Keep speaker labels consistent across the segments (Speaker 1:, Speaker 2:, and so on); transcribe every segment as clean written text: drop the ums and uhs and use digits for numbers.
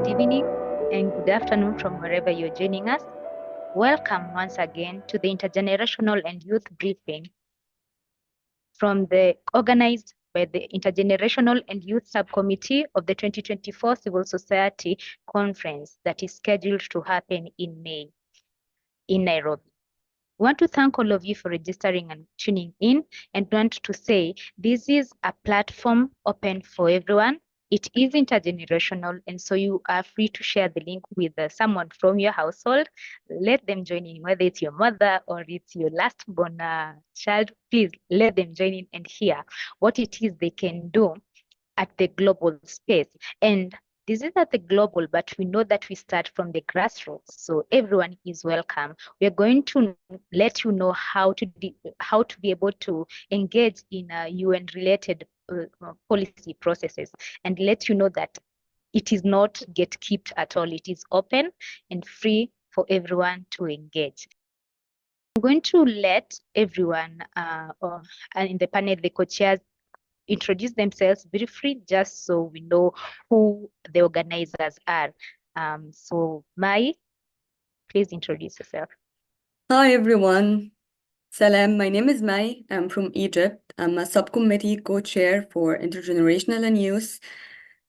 Speaker 1: good evening and good afternoon from wherever you're joining us. Welcome once again to the Intergenerational and Youth Briefing organized by the Intergenerational and Youth Subcommittee of the 2024 Civil Society Conference that is scheduled to happen in May in Nairobi. We want to thank all of you for registering and tuning in, and want to say this is a platform open for everyone. It is intergenerational, and so you are free to share the link with someone from your household. Let them join in, whether it's your mother or it's your last born child. Please let them join in and hear what it is they can do at the global space. And this is at the global, but we know that we start from the grassroots, so everyone is welcome. We are going to let you know how to be able to engage in UN-related policy processes, and let you know that it is not gatekept at all. It is open and free for everyone to engage. I'm going to let everyone in the panel, the co-chairs, introduce themselves briefly, just so we know who the organizers are. So Mai, please introduce yourself.
Speaker 2: Hi everyone. Salam, my name is Mai. I'm from Egypt. I'm a subcommittee co-chair for Intergenerational and Youth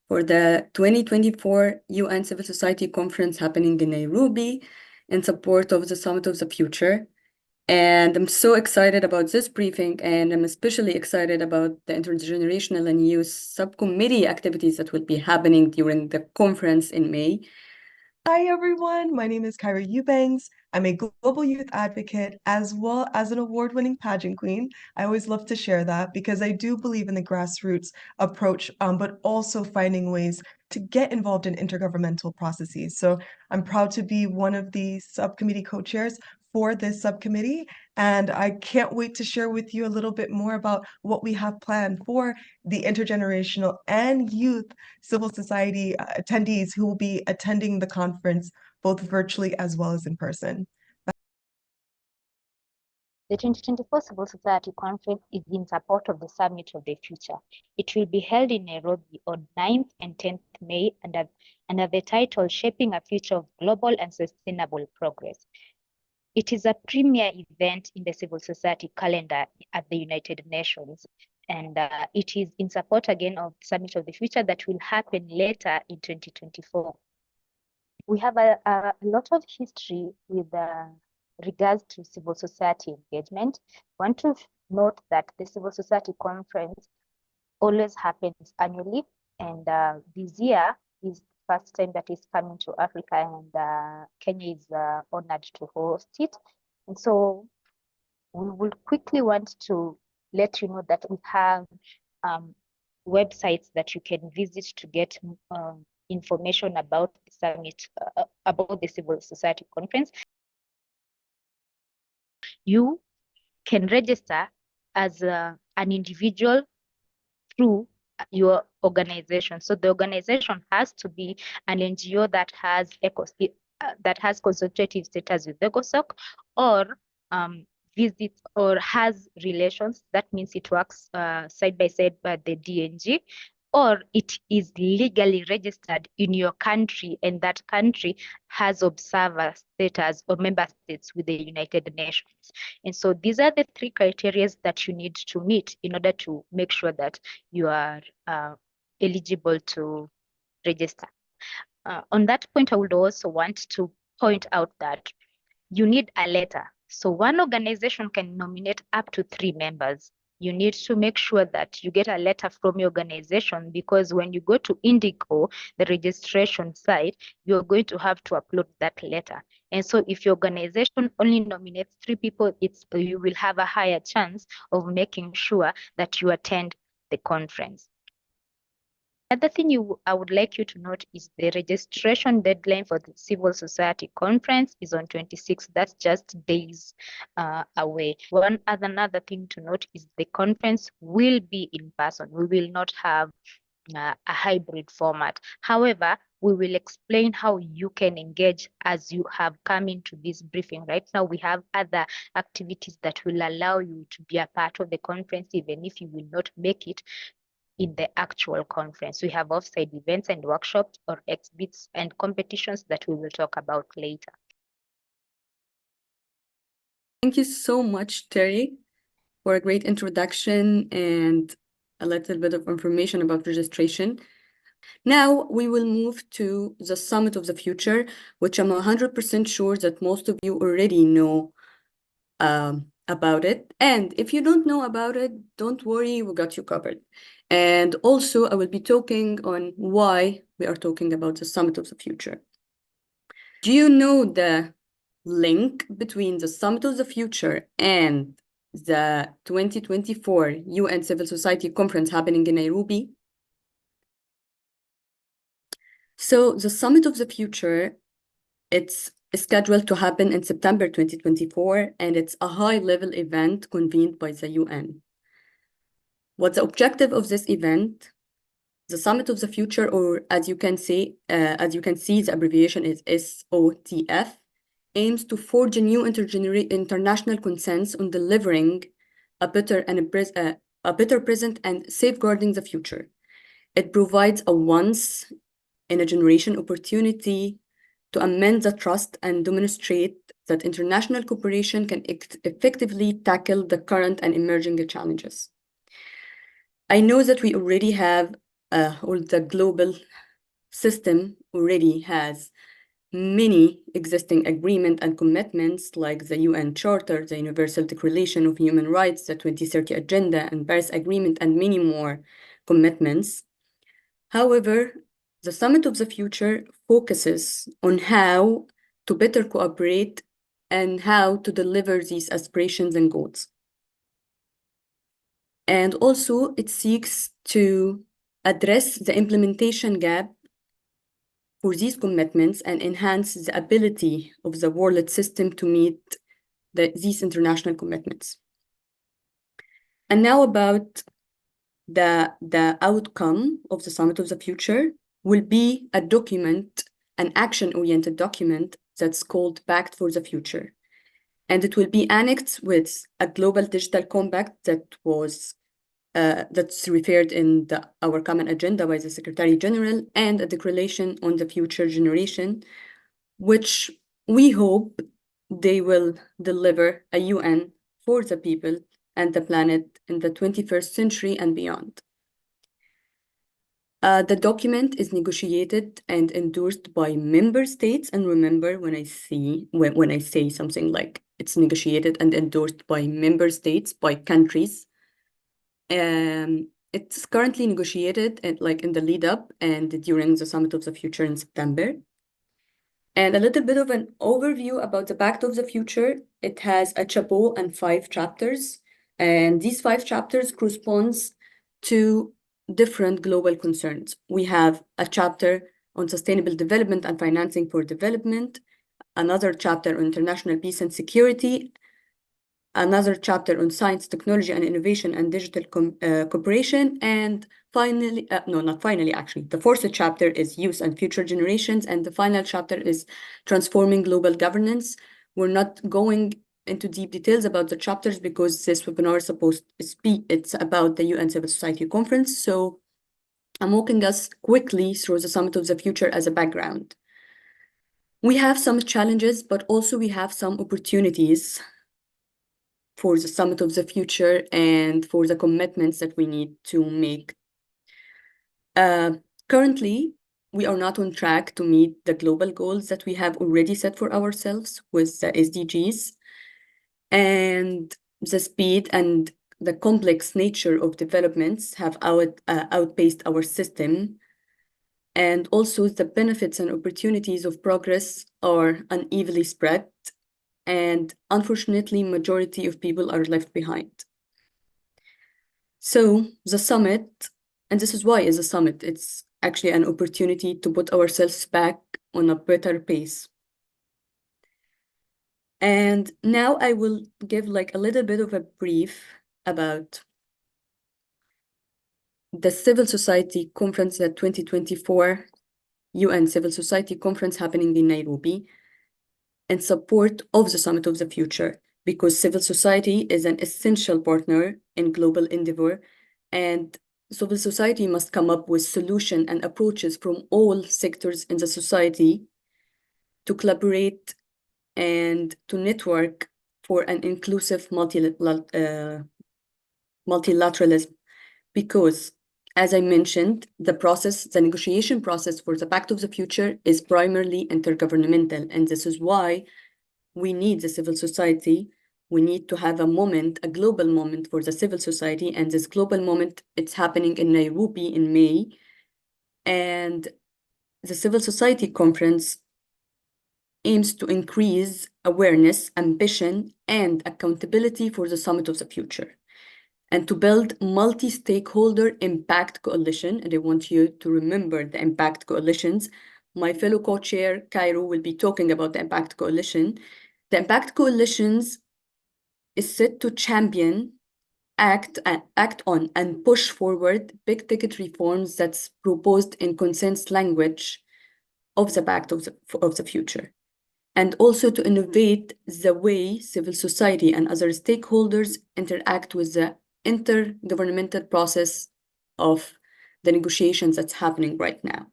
Speaker 2: for the 2024 UN Civil Society Conference happening in Nairobi in support of the Summit of the Future. And I'm so excited about this briefing, and I'm especially excited about the Intergenerational and Youth Subcommittee activities that will be happening during the conference in May.
Speaker 3: Hi everyone, my name is Kyra Eubanks. I'm a global youth advocate as well as an award-winning pageant queen. I always love to share that because I do believe in the grassroots approach, but also finding ways to get involved in intergovernmental processes. So I'm proud to be one of the subcommittee co-chairs for this subcommittee, and I can't wait to share with you a little bit more about what we have planned for the intergenerational and youth civil society attendees who will be attending the conference both virtually as well as in person.
Speaker 1: The 2024 Civil Society Conference is in support of the Summit of the Future. It will be held in Nairobi on 9th and 10th May under the title Shaping a Future of Global and Sustainable Progress. It is a premier event in the civil society calendar at the United Nations, and it is in support again of the Summit of the Future that will happen later in 2024. We have a lot of history with regards to civil society engagement. I want to note that the Civil Society Conference always happens annually, and this year is first time that is coming to Africa, and Kenya is honored to host it. And so we will quickly want to let you know that we have websites that you can visit to get information about the summit, about the Civil Society Conference. You can register as an individual through your organization. So the organization has to be an NGO that has consultative status with ECOSOC, or visits or has relations. That means it works side by side by the DNG, or it is legally registered in your country, and that country has observer status or member states with the United Nations. And so these are the three criteria that you need to meet in order to make sure that you are eligible to register. On that point, I would also want to point out that you need a letter. So one organization can nominate up to 3 members. You need to make sure that you get a letter from your organization, because when you go to Indigo, the registration site, you're going to have to upload that letter. And so if your organization only nominates 3 people, you will have a higher chance of making sure that you attend the conference. Another thing I would like you to note is the registration deadline for the Civil Society Conference is on 26th. That's just days away. Another thing to note is the conference will be in person. We will not have a hybrid format. However, we will explain how you can engage as you have come into this briefing. Right now, we have other activities that will allow you to be a part of the conference, even if you will not make it in the actual conference. We have offsite events and workshops or exhibits and competitions that we will talk about later.
Speaker 2: Thank you so much, Terry, for a great introduction and a little bit of information about registration. Now we will move to the Summit of the Future, which I'm 100% sure that most of you already know about it. And if you don't know about it, don't worry, we got you covered. And also, I will be talking on why we are talking about the Summit of the Future. Do you know the link between the Summit of the Future and the 2024 UN Civil Society Conference happening in Nairobi? So the Summit of the Future, it's scheduled to happen in September 2024, and it's a high-level event convened by the UN. What's the objective of this event? The Summit of the Future, or as you can see, the abbreviation is SOTF, aims to forge a new international consensus on delivering a better present and safeguarding the future. It provides a once-in-a-generation opportunity to amend the trust and demonstrate that international cooperation can effectively tackle the current and emerging challenges. I know that we already have, or the global system already has many existing agreements and commitments like the UN Charter, the Universal Declaration of Human Rights, the 2030 Agenda, and Paris Agreement, and many more commitments. However, the Summit of the Future focuses on how to better cooperate and how to deliver these aspirations and goals. And also, it seeks to address the implementation gap for these commitments and enhance the ability of the world system to meet these international commitments. And now about the outcome of the Summit of the Future will be a document, an action-oriented document that's called Pact for the Future. And it will be annexed with a global digital compact that's referred in our common agenda by the Secretary General, and a declaration on the future generation, which we hope they will deliver a UN for the people and the planet in the 21st century and beyond. The document is negotiated and endorsed by member states. And remember, when I say something like it's negotiated and endorsed by member states, by countries, it's currently negotiated in the lead up and during the Summit of the Future in September. And a little bit of an overview about the Pact of the Future. It has a chapeau and 5 chapters. And these 5 chapters corresponds to different global concerns. We have a chapter on sustainable development and financing for development, another chapter on international peace and security, another chapter on science, technology, and innovation and digital cooperation, and finally, not finally, actually, the 4th chapter is youth and future generations, and the final chapter is transforming global governance. We're not going into deep details about the chapters because this webinar is supposed to be, it's about the UN Civil Society Conference, so I'm walking us quickly through the Summit of the Future as a background. We have some challenges, but also we have some opportunities for the Summit of the Future and for the commitments that we need to make. Currently, we are not on track to meet the global goals that we have already set for ourselves with the SDGs. And the speed and the complex nature of developments have outpaced our system. And also the benefits and opportunities of progress are unevenly spread. And unfortunately, majority of people are left behind. So the summit, and this is why it's a summit, it's actually an opportunity to put ourselves back on a better pace. And now I will give a little bit of a brief about the Civil Society Conference, the 2024 UN Civil Society Conference happening in Nairobi, in support of the Summit of the Future, because civil society is an essential partner in global endeavor, and civil society must come up with solutions and approaches from all sectors in the society to collaborate and to network for an inclusive multilateralism. Because, as I mentioned, the negotiation process for the Pact of the Future is primarily intergovernmental, and this is why we need the civil society. We need to have a global moment for the civil society, and this global moment, it's happening in Nairobi in May, and the Civil Society Conference aims to increase awareness, ambition, and accountability for the Summit of the Future, and to build multi-stakeholder impact coalition. And I want you to remember the impact coalitions. My fellow co-chair, Cairo, will be talking about the impact coalition. The impact coalitions is set to champion, act on, and push forward big-ticket reforms that's proposed in consensus language of the Pact of the Future, and also to innovate the way civil society and other stakeholders interact with the intergovernmental process of the negotiations that's happening right now.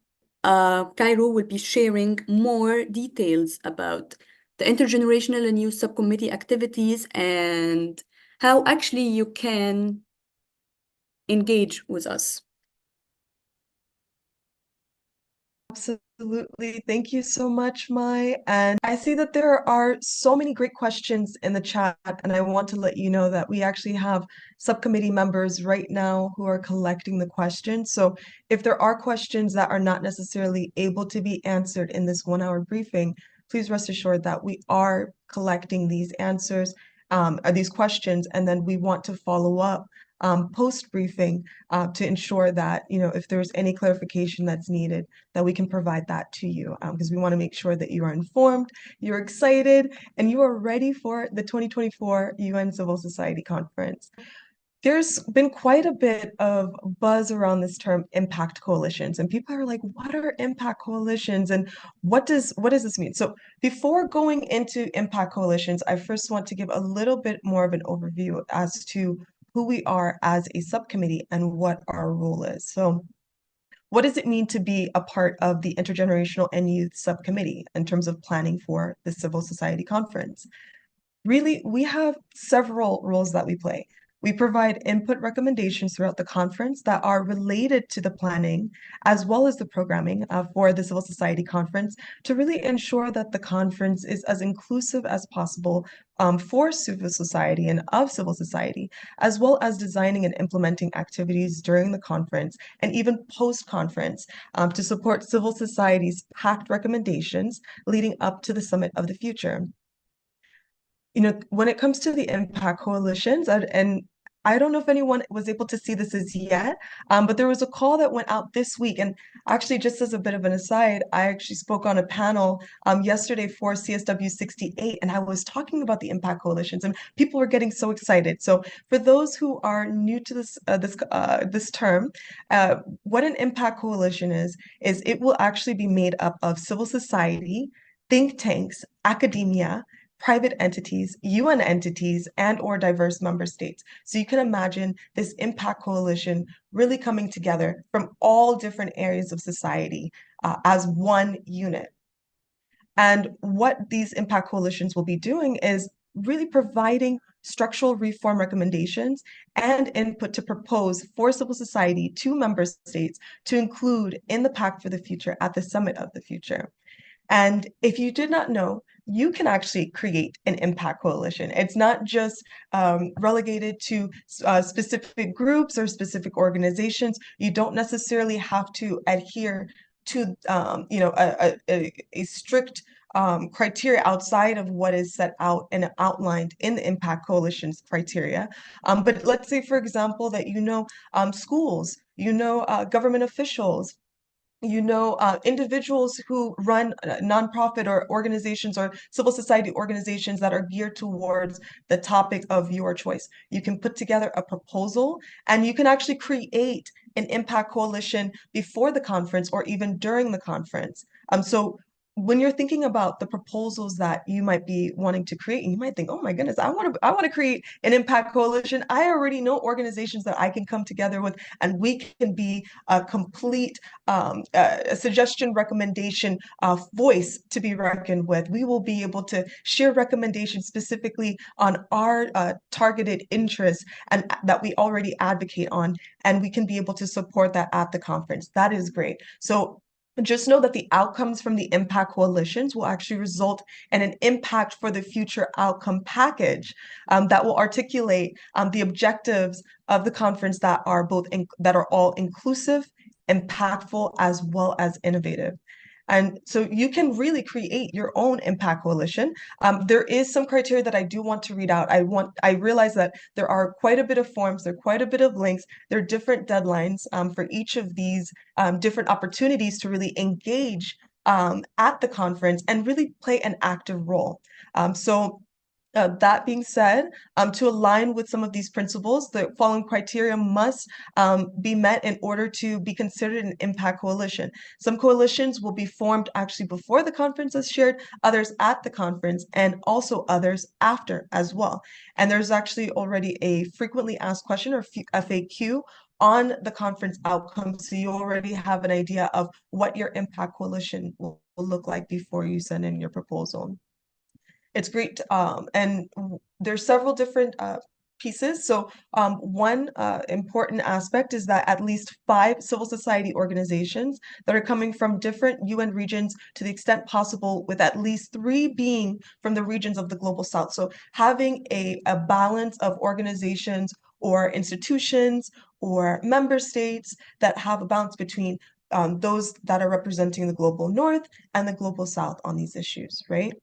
Speaker 2: Cairo will be sharing more details about the Intergenerational and Youth Subcommittee activities and how actually you can engage with us.
Speaker 3: Absolutely. Thank you so much, Mai. And I see that there are so many great questions in the chat, and I want to let you know that we actually have subcommittee members right now who are collecting the questions. So if there are questions that are not necessarily able to be answered in this 1 hour briefing, please rest assured that we are collecting these answers, or these questions, and then we want to follow up post briefing to ensure that, if there's any clarification that's needed, that we can provide that to you, because we want to make sure that you are informed, you're excited, and you are ready for the 2024 UN Civil Society Conference. There's been quite a bit of buzz around this term impact coalitions, and people are like, what are impact coalitions and what does this mean? So before going into impact coalitions, I first want to give a little bit more of an overview as to who we are as a subcommittee and what our role is. So what does it mean to be a part of the Intergenerational and Youth Subcommittee in terms of planning for the Civil Society Conference? Really, we have several roles that we play. We provide input recommendations throughout the conference that are related to the planning as well as the programming for the Civil Society Conference to really ensure that the conference is as inclusive as possible for civil society and of civil society, as well as designing and implementing activities during the conference and even post-conference to support civil society's packed recommendations leading up to the Summit of the Future. When it comes to the impact coalitions, and I don't know if anyone was able to see this as yet, but there was a call that went out this week. And actually, just as a bit of an aside, I actually spoke on a panel yesterday for CSW 68, and I was talking about the impact coalitions, and people were getting so excited. So for those who are new to this term, what an impact coalition is it will actually be made up of civil society, think tanks, academia, private entities, UN entities, and or diverse member states. So you can imagine this impact coalition really coming together from all different areas of society as one unit. And what these impact coalitions will be doing is really providing structural reform recommendations and input to propose for civil society to member states to include in the Pact for the Future at the Summit of the Future. And if you did not know, you can actually create an impact coalition. It's not just relegated to specific groups or specific organizations. You don't necessarily have to adhere to a strict criteria outside of what is set out and outlined in the impact coalition's criteria. But let's say, for example, that schools, government officials, individuals who run nonprofit or organizations or civil society organizations that are geared towards the topic of your choice. You can put together a proposal and you can actually create an impact coalition before the conference or even during the conference. So when you're thinking about the proposals that you might be wanting to create, and you might think, oh my goodness, I want to create an impact coalition. I already know organizations that I can come together with, and we can be a complete a suggestion, recommendation, voice to be reckoned with. We will be able to share recommendations specifically on our targeted interests and that we already advocate on, and we can be able to support that at the conference. That is great. So just know that the outcomes from the impact coalitions will actually result in an impact for the future outcome package that will articulate the objectives of the conference that are that are all inclusive, impactful, as well as innovative. And so you can really create your own impact coalition. There is some criteria that I do want to read out. I realize that there are quite a bit of forms, there are quite a bit of links, there are different deadlines for each of these different opportunities to really engage at the conference and really play an active role. That being said, to align with some of these principles, the following criteria must be met in order to be considered an impact coalition. Some coalitions will be formed actually before the conference is shared, others at the conference, and also others after as well. And there's actually already a frequently asked question, or FAQ, on the conference outcomes, so you already have an idea of what your impact coalition will look like before you send in your proposal. It's great, and there's several different pieces. So one important aspect is that at least 5 civil society organizations that are coming from different UN regions, to the extent possible, with at least 3 being from the regions of the Global South. So having a balance of organizations or institutions or member states that have a balance between those that are representing the Global North and the Global South on these issues, right?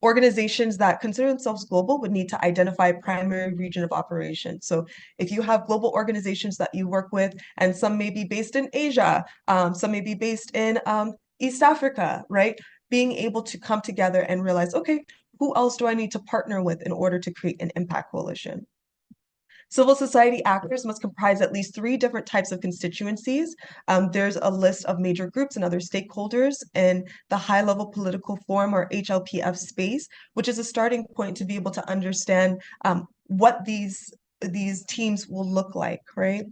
Speaker 3: Organizations that consider themselves global would need to identify a primary region of operation. So if you have global organizations that you work with, and some may be based in Asia, some may be based in East Africa, right? Being able to come together and realize, okay, who else do I need to partner with in order to create an impact coalition? Civil society actors must comprise at least 3 different types of constituencies. There's a list of major groups and other stakeholders in the high-level political forum, or HLPF space, which is a starting point to be able to understand what these teams will look like, right?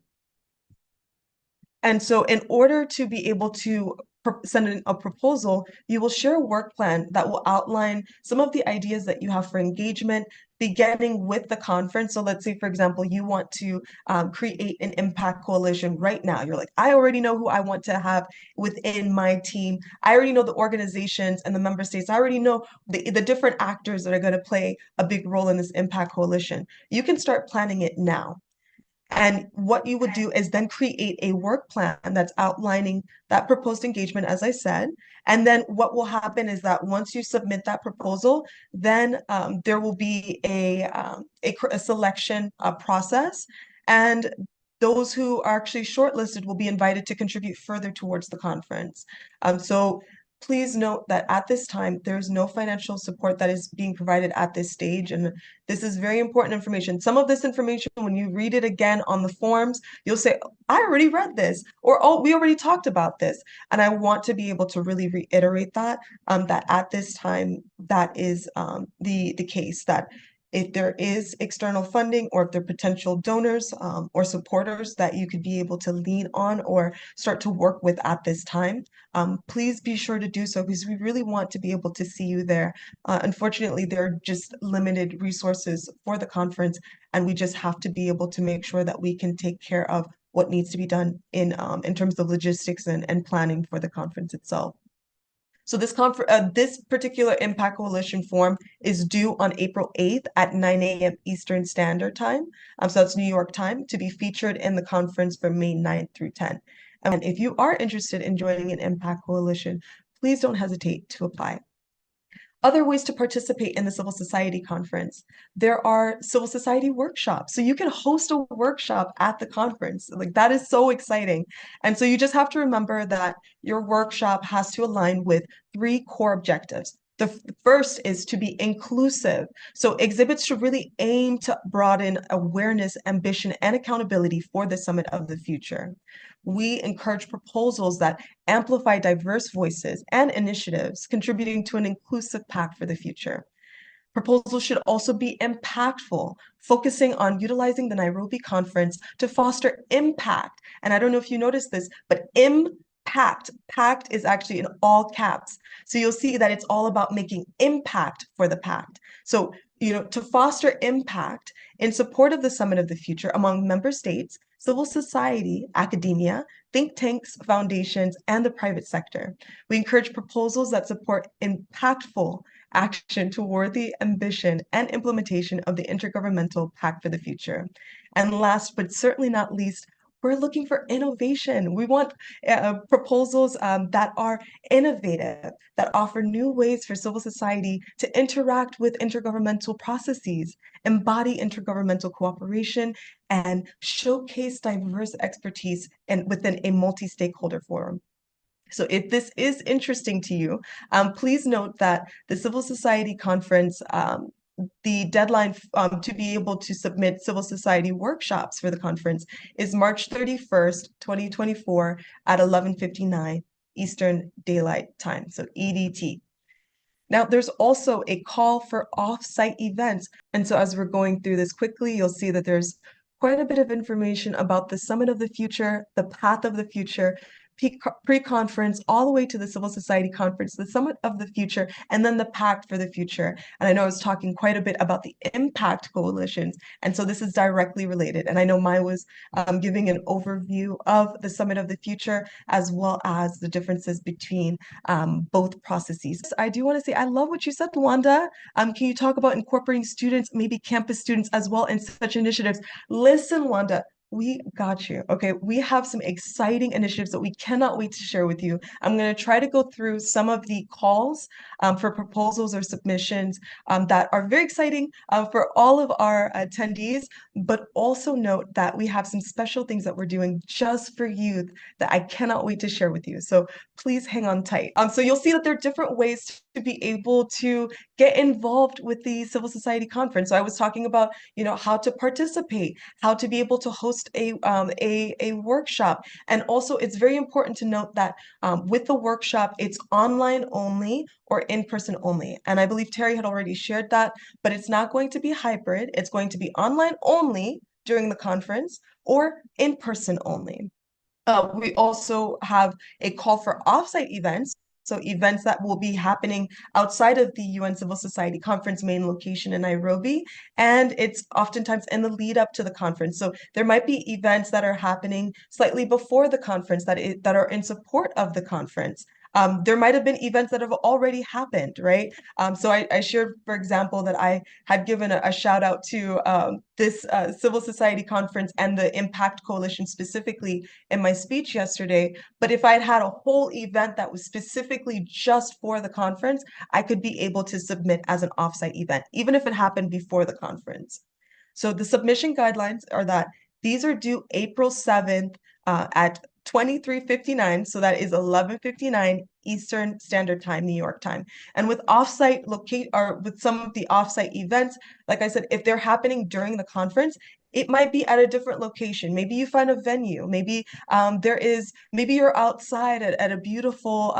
Speaker 3: And so in order to be able to send in a proposal, you will share a work plan that will outline some of the ideas that you have for engagement, beginning with the conference. So let's say, for example, you want to create an impact coalition right now. You're like, I already know who I want to have within my team. I already know the organizations and the member states. I already know the different actors that are going to play a big role in this impact coalition. You can start planning it now. And what you would do is then create a work plan that's outlining that proposed engagement, as I said. And then what will happen is that once you submit that proposal, then there will be a selection process. And those who are actually shortlisted will be invited to contribute further towards the conference. So please note that at this time, there's no financial support that is being provided at this stage. And this is very important information. Some of this information, when you read it again on the forms, you'll say, I already read this, or, oh, we already talked about this. And I want to be able to really reiterate that, that at this time, that is the case, that if there is external funding, or if there are potential donors or supporters that you could be able to lean on or start to work with at this time, please be sure to do so, because we really want to be able to see you there. Unfortunately, there are just limited resources for the conference, and we just have to be able to make sure that we can take care of what needs to be done in terms of logistics and planning for the conference itself. So this particular Impact Coalition form is due on April 8th at 9 a.m. Eastern Standard Time. So that's New York time, to be featured in the conference from May 9th through 10th. And if you are interested in joining an Impact Coalition, please don't hesitate to apply. Other ways to participate in the Civil Society Conference. There are civil society workshops. So you can host a workshop at the conference. Like, that is so exciting. And so you just have to remember that your workshop has to align with 3 core objectives. The first is to be inclusive. So exhibits should really aim to broaden awareness, ambition, and accountability for the Summit of the Future. We encourage proposals that amplify diverse voices and initiatives, contributing to an inclusive pact for the future. Proposals should also be impactful, focusing on utilizing the Nairobi conference to foster impact. And I don't know if you noticed this, but impact, pact is actually in all caps. So you'll see that it's all about making impact for the pact. So, to foster impact in support of the Summit of the Future among member states, civil society, academia, think tanks, foundations, and the private sector. We encourage proposals that support impactful action toward the ambition and implementation of the Intergovernmental Pact for the Future. And last but certainly not least, we're looking for innovation. We want proposals that are innovative, that offer new ways for civil society to interact with intergovernmental processes, embody intergovernmental cooperation, and showcase diverse expertise within a multi-stakeholder forum. So if this is interesting to you, please note that the Civil Society Conference, the deadline to be able to submit civil society workshops for the conference is March 31st, 2024 at 11:59 Eastern Daylight Time, so EDT. Now, there's also a call for off-site events. And so as we're going through this quickly, you'll see that there's quite a bit of information about the Summit of the Future, the Path of the Future, pre-conference, all the way to the Civil Society Conference, the Summit of the Future, and then the Pact for the Future. And I know I was talking quite a bit about the impact coalitions, and so this is directly related. And I know Mai was giving an overview of the Summit of the Future, as well as the differences between both processes. I do want to say, I love what you said, Luanda. Can you talk about incorporating students, maybe campus students as well in such initiatives? Listen, Wanda, we got you. Okay, we have some exciting initiatives that we cannot wait to share with you. I'm going to try to go through some of the calls for proposals or submissions that are very exciting for all of our attendees, but also note that we have some special things that we're doing just for youth that I cannot wait to share with you. So please hang on tight. So you'll see that there are different ways to be able to get involved with the Civil Society Conference. So I was talking about, how to participate, how to be able to host a workshop. And also it's very important to note that with the workshop, it's online only or in-person only. And I believe Terry had already shared that, but it's not going to be hybrid. It's going to be online only during the conference or in-person only. We also have a call for offsite events. So events that will be happening outside of the UN Civil Society Conference main location in Nairobi, and it's oftentimes in the lead up to the conference. So there might be events that are happening slightly before the conference that are in support of the conference. There might have been events that have already happened, right? So I shared, for example, that I had given a shout out to this Civil Society Conference and the Impact Coalition specifically in my speech yesterday. But if I'd had a whole event that was specifically just for the conference, I could be able to submit as an offsite event, even if it happened before the conference. So the submission guidelines are that these are due April 7th at 23:59, so that is 11:59 Eastern Standard Time, New York time. And with with some of the offsite events, like I said, if they're happening during the conference, it might be at a different location. Maybe you find a venue. Maybe maybe you're outside at a beautiful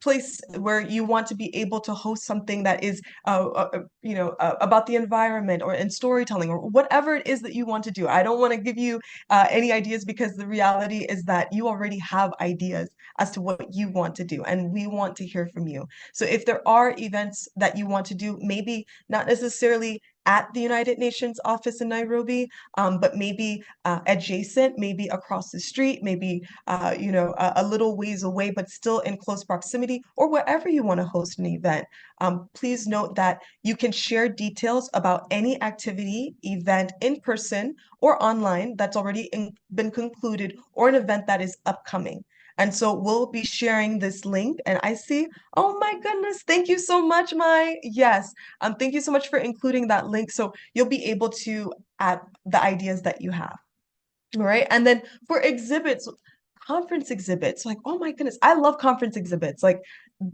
Speaker 3: place where you want to be able to host something that is about the environment or in storytelling or whatever it is that you want to do. I don't want to give you any ideas, because the reality is that you already have ideas as to what you want to do, and we want to hear from you. So if there are events that you want to do, maybe not necessarily at the United Nations office in Nairobi, but maybe adjacent, maybe across the street, maybe a little ways away, but still in close proximity, or wherever you want to host an event. Please note that you can share details about any activity, event in person or online that's already been concluded, or an event that is upcoming. And so we'll be sharing this link, and I see, oh my goodness, thank you so much, Mai. Yes, thank you so much for including that link. So you'll be able to add the ideas that you have. All right. And then for exhibits, conference exhibits, like, oh my goodness, I love conference exhibits. Like,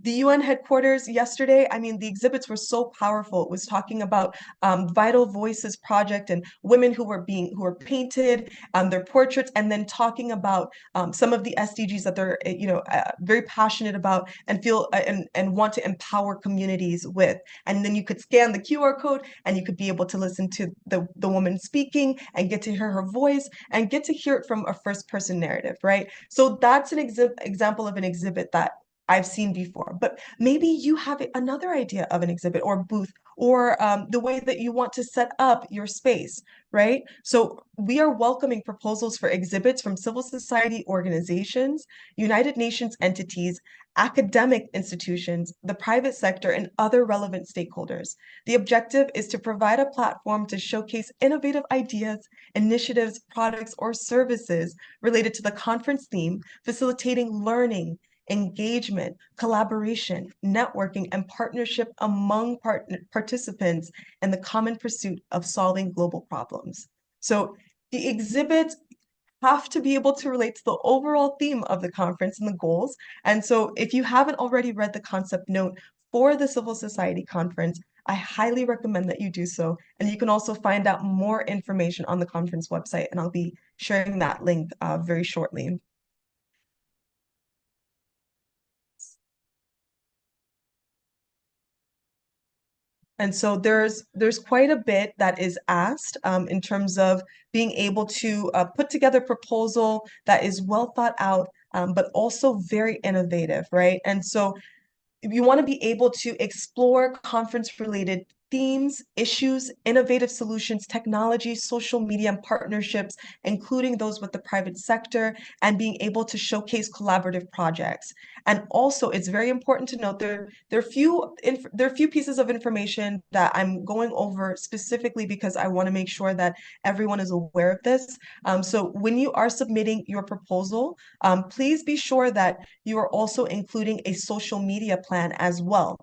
Speaker 3: the UN headquarters yesterday, I mean, the exhibits were so powerful. It was talking about Vital Voices Project and women who were painted, their portraits, and then talking about some of the SDGs that they're very passionate about and feel and want to empower communities with. And then you could scan the QR code and you could be able to listen to the woman speaking and get to hear her voice and get to hear it from a first person narrative, right? So that's an example of an exhibit that I've seen before, but maybe you have another idea of an exhibit or booth or the way that you want to set up your space, right? So we are welcoming proposals for exhibits from civil society organizations, United Nations entities, academic institutions, the private sector, and other relevant stakeholders. The objective is to provide a platform to showcase innovative ideas, initiatives, products, or services related to the conference theme, facilitating learning, engagement, collaboration, networking, and partnership among participants in the common pursuit of solving global problems. So the exhibits have to be able to relate to the overall theme of the conference and the goals. And so if you haven't already read the concept note for the Civil Society Conference, I highly recommend that you do so. And you can also find out more information on the conference website, and I'll be sharing that link very shortly. And so there's quite a bit that is asked in terms of being able to put together a proposal that is well thought out, but also very innovative, right? And so you want to be able to explore conference-related themes, issues, innovative solutions, technology, social media, and partnerships, including those with the private sector, and being able to showcase collaborative projects. And also, it's very important to note there are few pieces of information that I'm going over specifically because I want to make sure that everyone is aware of this. So when you are submitting your proposal, please be sure that you are also including a social media plan as well.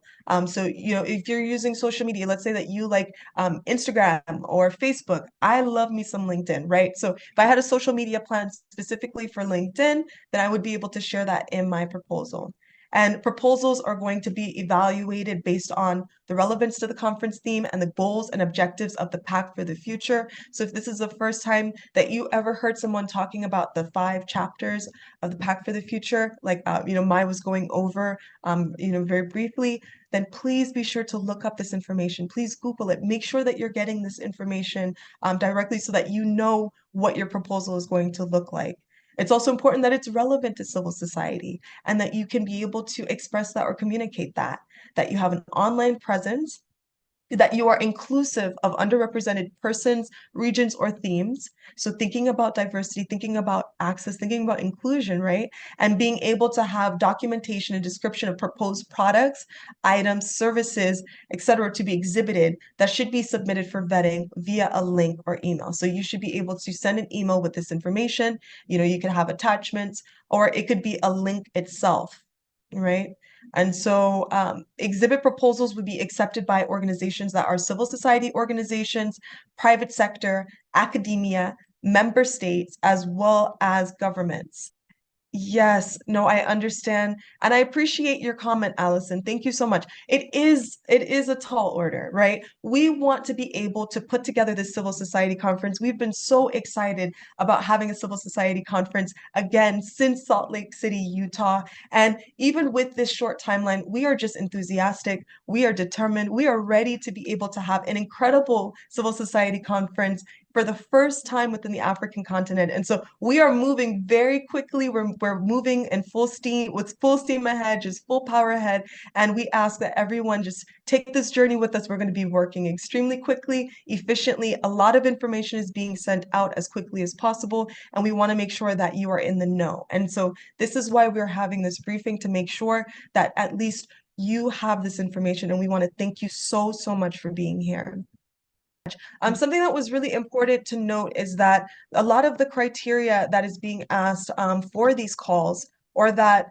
Speaker 3: So, if you're using social media, let's say that you like Instagram or Facebook, I love me some LinkedIn, right? So if I had a social media plan specifically for LinkedIn, then I would be able to share that in my proposal. And proposals are going to be evaluated based on the relevance to the conference theme and the goals and objectives of the Pact for the Future. So if this is the first time that you ever heard someone talking about the 5 chapters of the Pact for the Future, like Mai was going over, very briefly, then please be sure to look up this information. Please Google it. Make sure that you're getting this information directly so that you know what your proposal is going to look like. It's also important that it's relevant to civil society and that you can be able to express that or communicate that you have an online presence, that you are inclusive of underrepresented persons, regions, or themes. So thinking about diversity, thinking about access, thinking about inclusion, right? And being able to have documentation and description of proposed products, items, services, etc., to be exhibited that should be submitted for vetting via a link or email. So you should be able to send an email with this information. You could have attachments, or it could be a link itself, right? And so exhibit proposals would be accepted by organizations that are civil society organizations, private sector, academia, member states, as well as governments. Yes, no, I understand. And I appreciate your comment, Allison. Thank you so much. It is a tall order, right? We want to be able to put together this civil society conference. We've been so excited about having a civil society conference again since Salt Lake City, Utah. And even with this short timeline, we are just enthusiastic. We are determined. We are ready to be able to have an incredible civil society conference for the first time within the African continent. And so we are moving very quickly. We're moving in full steam, with full steam ahead, just full power ahead. And we ask that everyone just take this journey with us. We're going to be working extremely quickly, efficiently. A lot of information is being sent out as quickly as possible. And we want to make sure that you are in the know. And so this is why we're having this briefing, to make sure that at least you have this information. And we want to thank you so, so much for being here. Something that was really important to note is that a lot of the criteria that is being asked for these calls, or that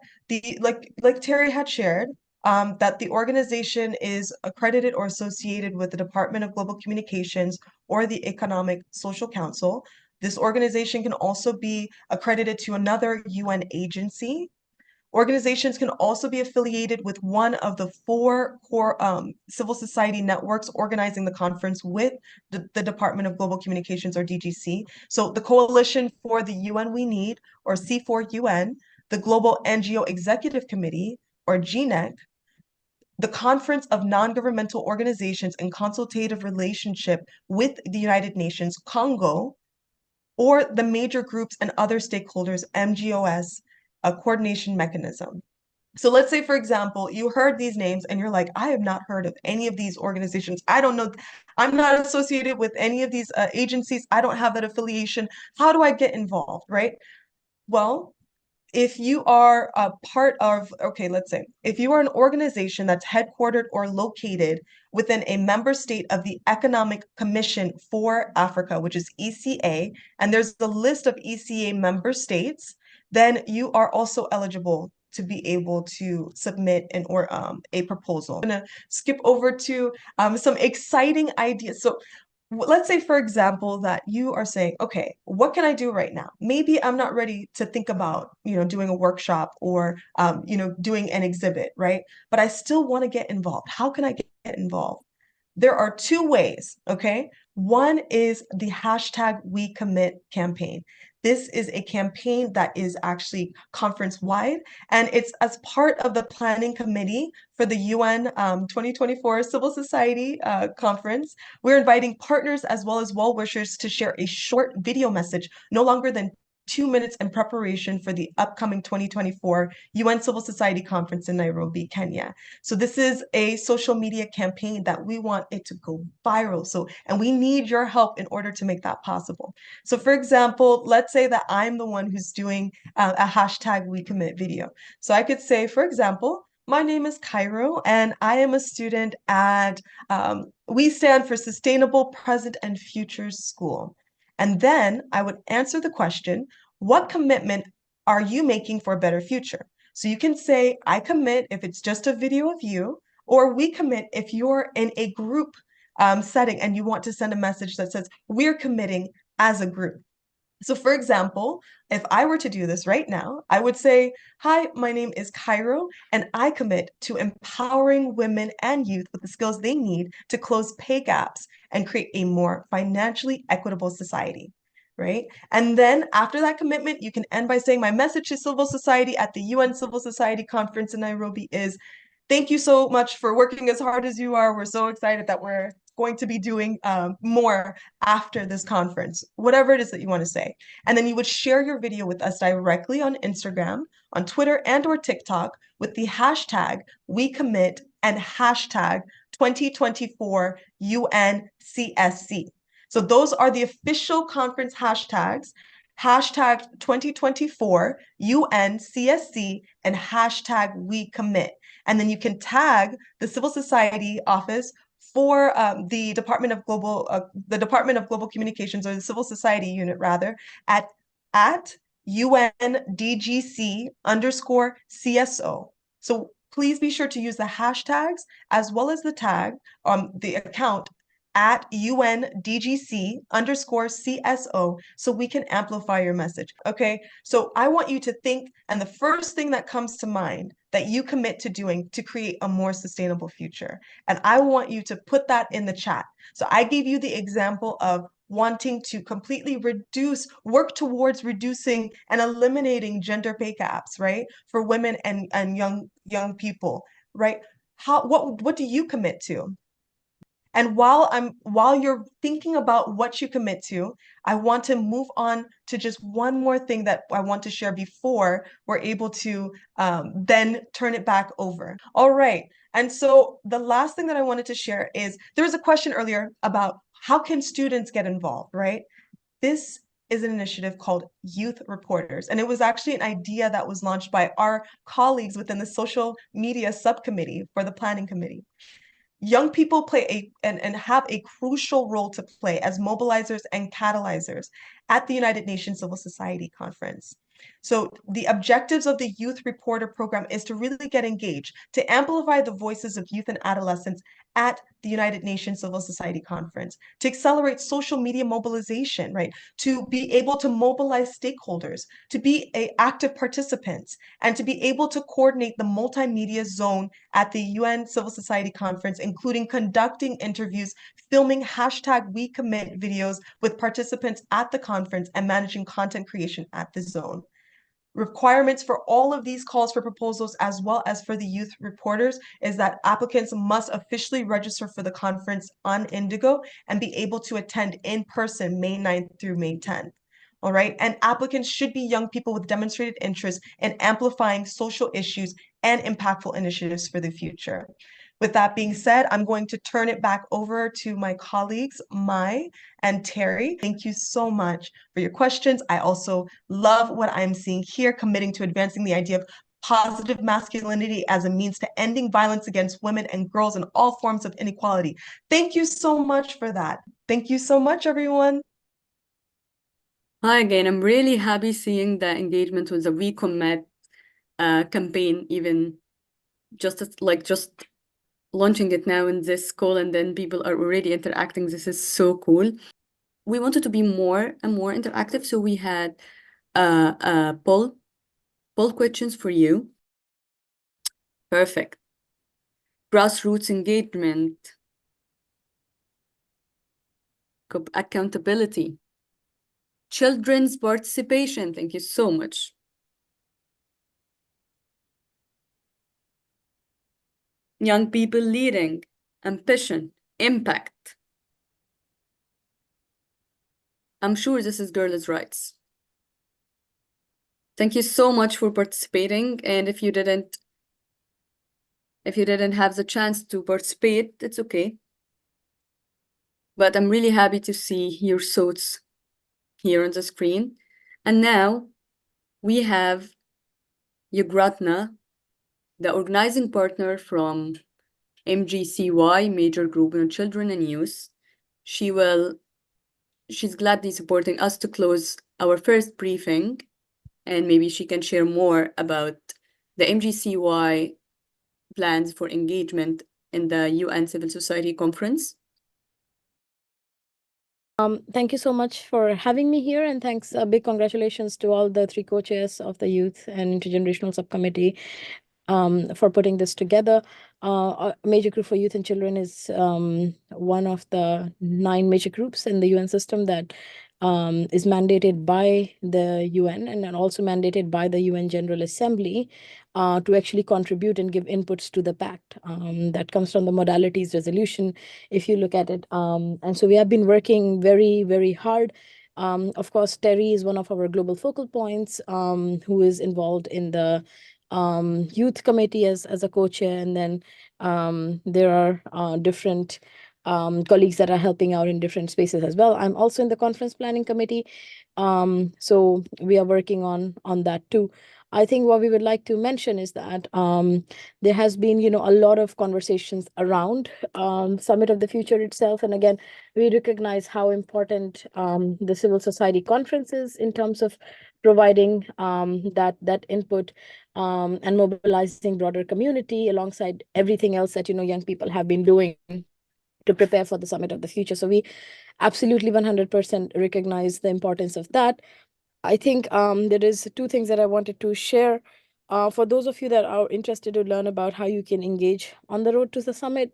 Speaker 3: like Terry had shared, that the organization is accredited or associated with the Department of Global Communications or the Economic Social Council. This organization can also be accredited to another UN agency, Organizations can also be affiliated with one of the 4 core civil society networks organizing the conference with the Department of Global Communications, or DGC. So the Coalition for the UN We Need, or C4UN, the Global NGO Executive Committee, or GNEC, the Conference of Non-Governmental Organizations in Consultative Relationship with the United Nations, Congo, or the Major Groups and Other Stakeholders, MGOS, a coordination mechanism. So let's say, for example, you heard these names and you're like, I have not heard of any of these organizations. I don't know. I'm not associated with any of these agencies. I don't have that affiliation. How do I get involved, right? Well, if you are a part of, okay, let's say, if you are an organization that's headquartered or located within a member state of the Economic Commission for Africa, which is ECA, and there's the list of ECA member states, then you are also eligible to be able to submit a proposal. I'm gonna skip over to some exciting ideas. So let's say, for example, that you are saying, okay, what can I do right now? Maybe I'm not ready to think about, doing a workshop or, doing an exhibit, right? But I still want to get involved. How can I get involved? There are 2 ways, okay? One is the hashtag We Commit campaign. This is a campaign that is actually conference-wide, and it's as part of the planning committee for the UN 2024 Civil Society Conference. We're inviting partners as well as well-wishers to share a short video message, no longer than 2 minutes, in preparation for the upcoming 2024 UN Civil Society Conference in Nairobi, Kenya. So this is a social media campaign that we want it to go viral. And we need your help in order to make that possible. So for example, let's say that I'm the one who's doing a hashtag We Commit video. So I could say, for example, my name is Cairo, and I am a student at We Stand for Sustainable Present and Future School. And then I would answer the question, what commitment are you making for a better future? So you can say, I commit if it's just a video of you, or we commit if you're in a group setting and you want to send a message that says, we're committing as a group. So for example, if I were to do this right now, I would say, hi, my name is Cairo, and I commit to empowering women and youth with the skills they need to close pay gaps and create a more financially equitable society, right? And then after that commitment, you can end by saying, my message to civil society at the UN Civil Society Conference in Nairobi is, thank you so much for working as hard as you are. We're so excited that we're going to be doing more after this conference, whatever it is that you want to say. And then you would share your video with us directly on Instagram, on Twitter, and/or TikTok with the hashtag WeCommit and hashtag 2024 UNCSC. So those are the official conference hashtags. Hashtag 2024 UNCSC and hashtag WeCommit. And then you can tag the Civil Society Office for the Department of Global Communications, or the Civil Society Unit rather, at UNDGC_CSO. So please be sure to use the hashtags as well as the tag, the account at UNDGC_CSO, so we can amplify your message. Okay, so I want you to think, and the first thing that comes to mind that you commit to doing to create a more sustainable future. And I want you to put that in the chat. So I gave you the example of wanting to completely work towards reducing and eliminating gender pay gaps, right? For women and young people, right? What do you commit to? And while you're thinking about what you commit to, I want to move on to just one more thing that I want to share before we're able to then turn it back over. All right. And so the last thing that I wanted to share is, there was a question earlier about how can students get involved, right? This is an initiative called Youth Reporters, and it was actually an idea that was launched by our colleagues within the social media subcommittee for the planning committee. Young people play and have a crucial role to play as mobilizers and catalyzers at the United Nations Civil Society Conference. So the objectives of the Youth Reporter program is to really get engaged, to amplify the voices of youth and adolescents at the United Nations Civil Society Conference, to accelerate social media mobilization, right? To be able to mobilize stakeholders, to be active participants, and to be able to coordinate the multimedia zone at the UN Civil Society Conference, including conducting interviews, filming #WeCommit videos with participants at the conference, and managing content creation at the zone. Requirements for all of these calls for proposals, as well as for the youth reporters, is that applicants must officially register for the conference on Indigo and be able to attend in person May 9th through May 10th. All right, and applicants should be young people with demonstrated interest in amplifying social issues and impactful initiatives for the future. With that being said, I'm going to turn it back over to my colleagues, Mai and Terry. Thank you so much for your questions. I also love what I'm seeing here, committing to advancing the idea of positive masculinity as a means to ending violence against women and girls and all forms of inequality. Thank you so much for that. Thank you so much, everyone.
Speaker 2: Hi again. I'm really happy seeing the engagement with the WeCommit campaign, even just launching it now in this call, and then people are already interacting. This is so cool. We wanted to be more and more interactive, so we had poll questions for you. Perfect. Grassroots engagement, accountability, children's participation. Thank you so much. Young people leading, ambition, impact. I'm sure this is girls' rights. Thank you so much for participating. And if you didn't have the chance to participate, it's okay. But I'm really happy to see your thoughts here on the screen. And now we have Yugratna, the organizing partner from MGCY, Major Group on Children and Youth. She's gladly supporting us to close our first briefing, and maybe she can share more about the MGCY plans for engagement in the UN Civil Society Conference.
Speaker 4: Thank you so much for having me here, and thanks, big congratulations to all the 3 co-chairs of the Youth and Intergenerational Subcommittee for putting this together. A major group for youth and children is one of the 9 major groups in the UN system that is mandated by the UN and then also mandated by the UN General Assembly to actually contribute and give inputs to the pact. That comes from the modalities resolution, if you look at it. And so we have been working very, very hard. Of course, Terry is one of our global focal points who is involved in the youth committee as a co-chair, and then there are different colleagues that are helping out in different spaces as well. I'm also in the conference planning committee, so we are working on that too. I think what we would like to mention is that there has been, a lot of conversations around Summit of the Future itself, and again, we recognize how important the civil society conference is in terms of providing that input and mobilizing broader community alongside everything else that young people have been doing to prepare for the Summit of the Future. So we absolutely 100% recognize the importance of that. I think there is 2 things that I wanted to share. For those of you that are interested to learn about how you can engage on the road to the summit,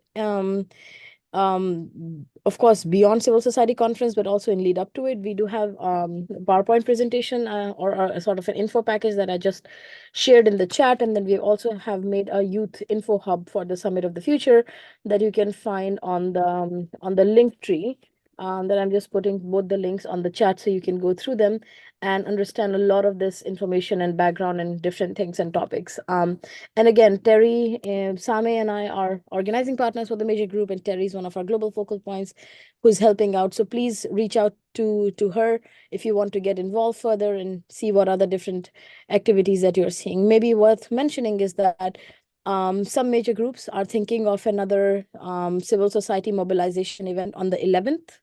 Speaker 4: of course, beyond civil society conference, but also in lead up to it, we do have PowerPoint presentation or a sort of an info package that I just shared in the chat. And then we also have made a youth info hub for the Summit of the Future that you can find on the link tree. That I'm just putting both the links on the chat so you can go through them and understand a lot of this information and background and different things and topics. And again, Terry, Same and I are organizing partners for the major group, and Terry is one of our global focal points who's helping out. So please reach out to her if you want to get involved further and see what other different activities that you're seeing. Maybe worth mentioning is that some major groups are thinking of another civil society mobilization event on the 11th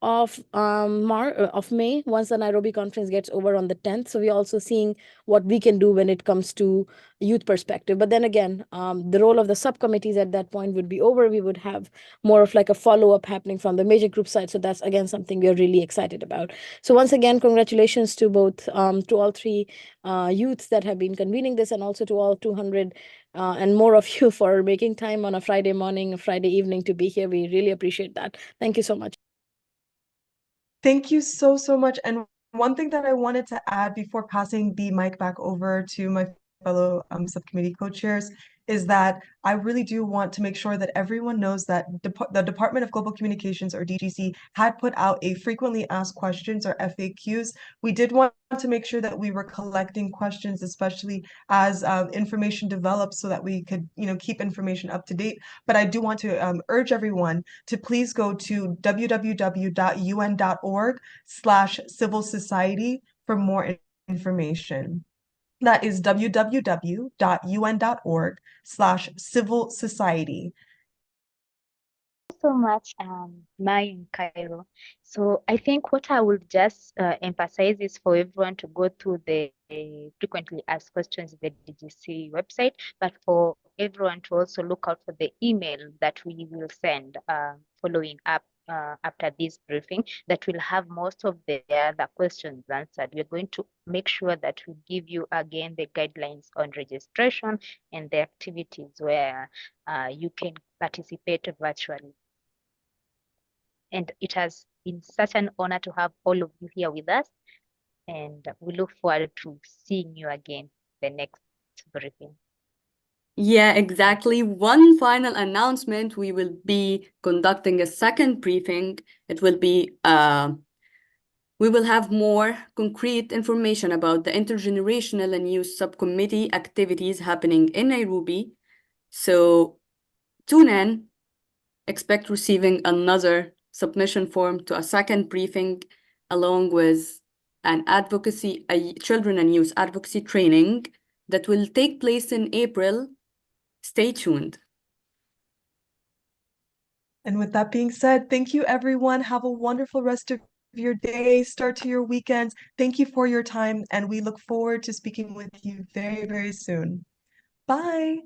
Speaker 4: of May, once the Nairobi conference gets over on the 10th. So we're also seeing what we can do when it comes to youth perspective. But then again, the role of the subcommittees at that point would be over. We would have more of like a follow-up happening from the major group side. So that's again something we are really excited about. So once again, congratulations to both to all three youths that have been convening this, and also to all 200 and more of you for making time on a Friday morning, a Friday evening to be here. We really appreciate that. Thank you so much.
Speaker 3: Thank you so, so much. And one thing that I wanted to add before passing the mic back over to my fellow subcommittee co-chairs is that I really do want to make sure that everyone knows that the Department of Global Communications, or DGC, had put out a frequently asked questions, or FAQs. We did want to make sure that we were collecting questions, especially as information develops, so that we could, keep information up to date. But I do want to urge everyone to please go to www.un.org/civil society for more information. That is www.un.org/civil society.
Speaker 1: So much, Mai and Cairo. So I think what I would just emphasize is for everyone to go through the frequently asked questions in the DGC website, but for everyone to also look out for the email that we will send following up after this briefing, that will have most of the other questions answered. We're going to make sure that we give you again the guidelines on registration and the activities where you can participate virtually. And it has been such an honor to have all of you here with us. And we look forward to seeing you again the next briefing.
Speaker 2: Yeah, exactly. One final announcement. We will be conducting a second briefing. It will be, we will have more concrete information about the Intergenerational and Youth Subcommittee activities happening in Nairobi. So tune in, expect receiving another submission form to a second briefing, along with an advocacy, a children and youth advocacy training that will take place in April. Stay tuned.
Speaker 3: And with that being said, thank you, everyone. Have a wonderful rest of your day, start to your weekends. Thank you for your time, and we look forward to speaking with you very, very soon. Bye.